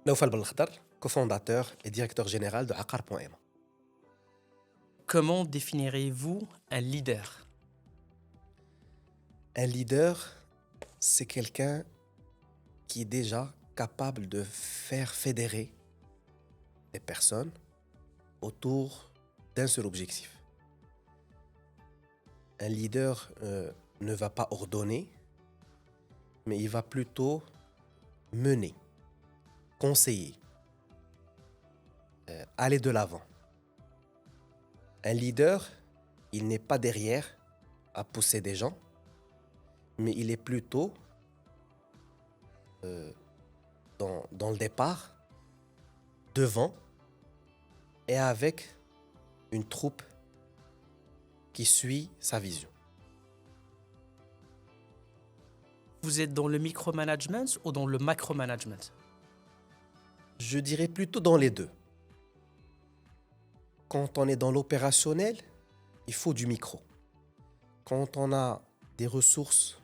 Naoufal Belkhdar, cofondateur et directeur général de Aqar.ma. Comment définirez-vous un leader? Un leader, c'est quelqu'un qui est déjà capable de faire fédérer des personnes autour d'un seul objectif. Un leader ne va pas ordonner, mais il va plutôt mener, conseiller, aller de l'avant. Un leader, il n'est pas derrière à pousser des gens, mais il est plutôt dans le départ, devant, et avec une troupe qui suit sa vision. Vous êtes dans le micromanagement ou dans le macromanagement? Je dirais plutôt dans les deux. Quand on est dans l'opérationnel, il faut du micro. Quand on a des ressources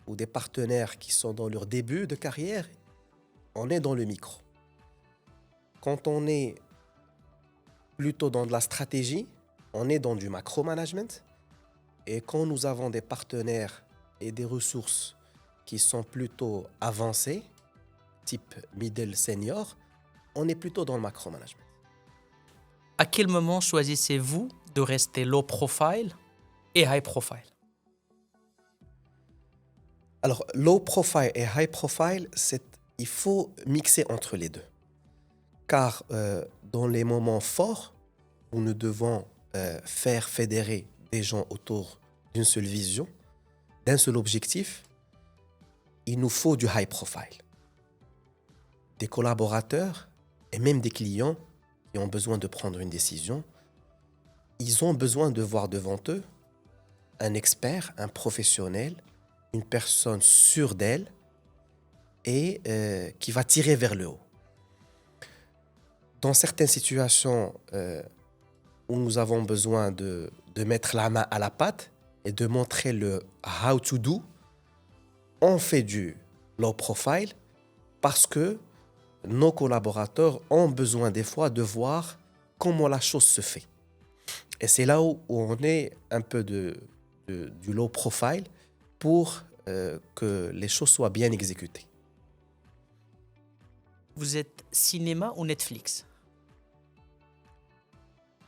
ou des partenaires qui sont dans leur début de carrière, on est dans le micro. Quand on est plutôt dans de la stratégie, on est dans du macro-management. Et quand nous avons des partenaires et des ressources qui sont plutôt avancées, type middle senior, on est plutôt dans le macro-management. À quel moment choisissez-vous de rester low profile et high profile? Alors, low profile et high profile, il faut mixer entre les deux. Car dans les moments forts, où nous devons faire fédérer des gens autour d'une seule vision, d'un seul objectif, il nous faut du high profile. Des collaborateurs et même des clients qui ont besoin de prendre une décision, ils ont besoin de voir devant eux un expert, un professionnel, une personne sûre d'elle et qui va tirer vers le haut. Dans certaines situations où nous avons besoin de mettre la main à la pâte et de montrer le how to do, on fait du low profile parce que nos collaborateurs ont besoin des fois de voir comment la chose se fait. Et c'est là où on est un peu du low profile pour que les choses soient bien exécutées. Vous êtes cinéma ou Netflix?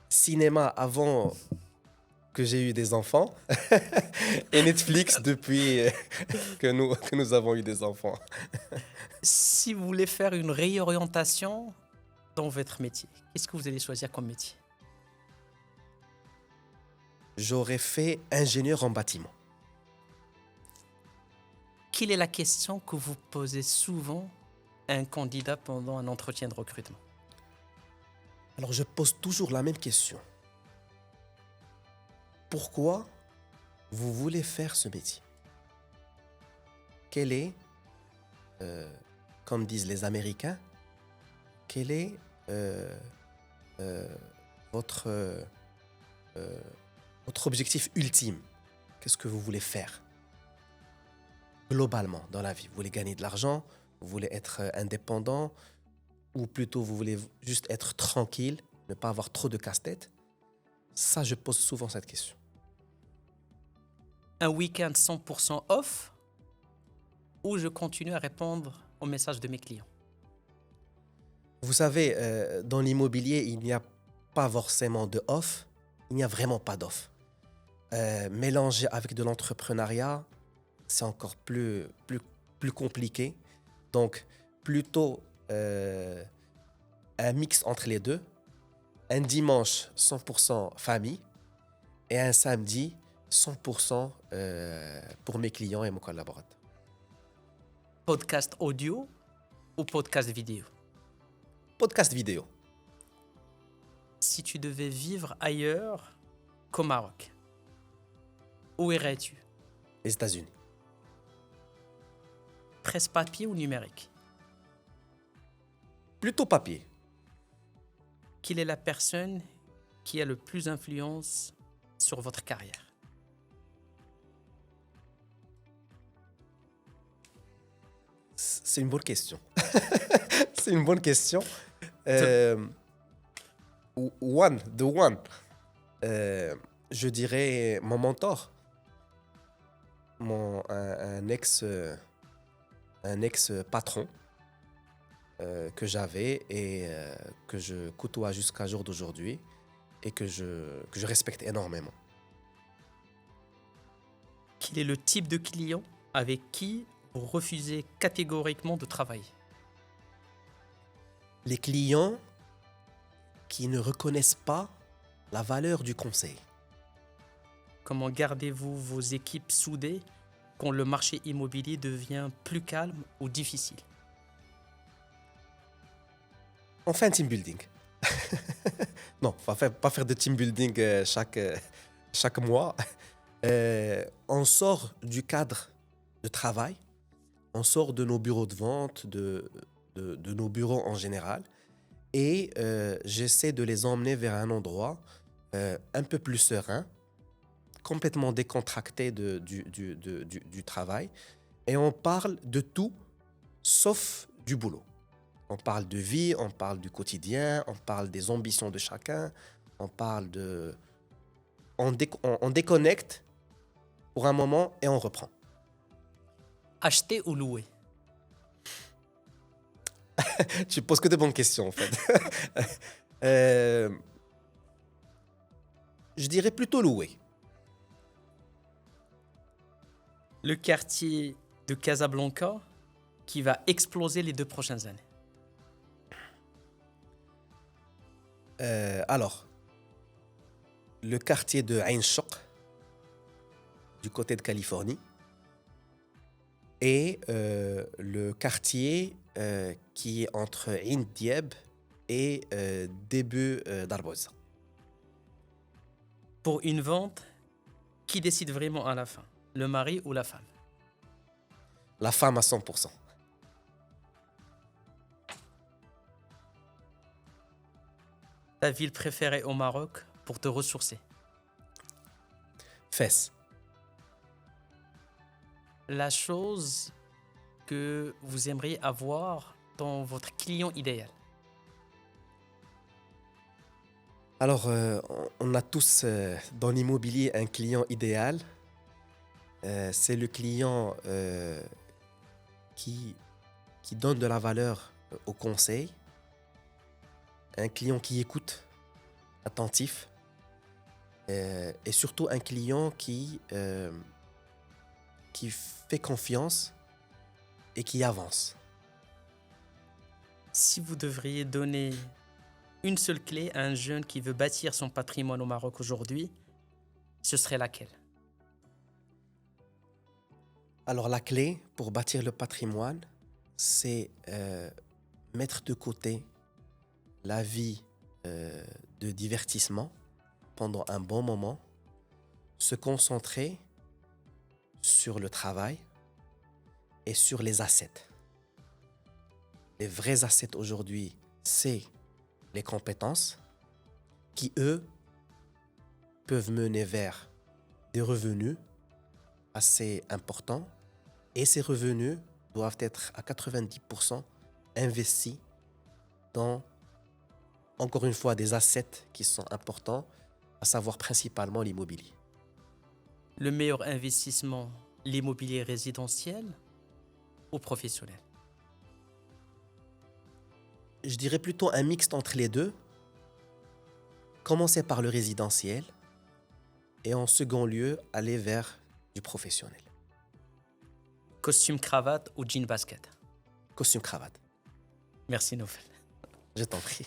Cinéma avant que j'ai eu des enfants et Netflix depuis que nous avons eu des enfants. Si vous voulez faire une réorientation dans votre métier, qu'est-ce que vous allez choisir comme métier? J'aurais fait ingénieur en bâtiment. Quelle est la question que vous posez souvent à un candidat pendant un entretien de recrutement? Alors je pose toujours la même question. Pourquoi vous voulez faire ce métier? Quel est, comme disent les Américains, quel est votre objectif ultime? Qu'est-ce que vous voulez faire globalement dans la vie? Vous voulez gagner de l'argent? Vous voulez être indépendant? Ou plutôt vous voulez juste être tranquille, ne pas avoir trop de casse-tête? Ça, je pose souvent cette question. Un week-end 100% off ou je continue à répondre aux messages de mes clients? Vous savez, dans l'immobilier, il n'y a pas forcément de off, il n'y a vraiment pas d'off. Mélanger avec de l'entrepreneuriat, c'est encore plus compliqué. Donc, plutôt un mix entre les deux. Un dimanche 100% famille et un samedi 100% pour mes clients et mes collaborateurs. Podcast audio ou podcast vidéo? Podcast vidéo. Si tu devais vivre ailleurs qu'au Maroc, où irais-tu? Les États-Unis. Presse papier ou numérique? Plutôt papier. Quelle est la personne qui a le plus d'influence sur votre carrière? C'est une bonne question. C'est une bonne question. De- Euh, the one. Je dirais mon mentor, un ex patron que j'avais et que je côtoie jusqu'à jour d'aujourd'hui et que je respecte énormément. Quel est le type de client avec qui vous refusez catégoriquement de travailler? Les clients qui ne reconnaissent pas la valeur du conseil. Comment gardez-vous vos équipes soudées quand le marché immobilier devient plus calme ou difficile? On fait un team building. Non, pas faire de team building chaque mois. On sort du cadre de travail, on sort de nos bureaux de vente, de nos bureaux en général, et j'essaie de les emmener vers un endroit un peu plus serein, complètement décontracté du travail, et on parle de tout sauf du boulot. On parle de vie, on parle du quotidien, on parle des ambitions de chacun, on parle de... on déconnecte pour un moment et on reprend. Acheter ou louer? Tu poses que de bonnes questions en fait. Euh, je dirais plutôt louer. Le quartier de Casablanca qui va exploser les 2 prochaines années. Alors, le quartier de Ain Choq, du côté de Californie, et le quartier qui est entre Ain Dieb et début d'Arboz. Pour une vente, qui décide vraiment à la fin? Le mari ou la femme? La femme à 100%. Ta ville préférée au Maroc pour te ressourcer? Fès. La chose que vous aimeriez avoir dans votre client idéal? Alors, on a tous dans l'immobilier un client idéal. C'est le client qui, qui donne de la valeur au conseil, un client qui écoute, attentif, et surtout un client qui fait confiance et qui avance. Si vous devriez donner une seule clé à un jeune qui veut bâtir son patrimoine au Maroc aujourd'hui, ce serait laquelle? Alors la clé pour bâtir le patrimoine, c'est mettre de côté la vie de divertissement pendant un bon moment, se concentrer sur le travail et sur les assets. Les vrais assets aujourd'hui, c'est les compétences qui, eux, peuvent mener vers des revenus assez importants et ces revenus doivent être à 90% investis dans, encore une fois, des assets qui sont importants, à savoir principalement l'immobilier. Le meilleur investissement, l'immobilier résidentiel ou professionnel? Je dirais plutôt un mixte entre les deux. Commencer par le résidentiel et en second lieu, aller vers du professionnel. Costume cravate ou jean basket? Costume cravate. Merci Novel. Je t'en prie.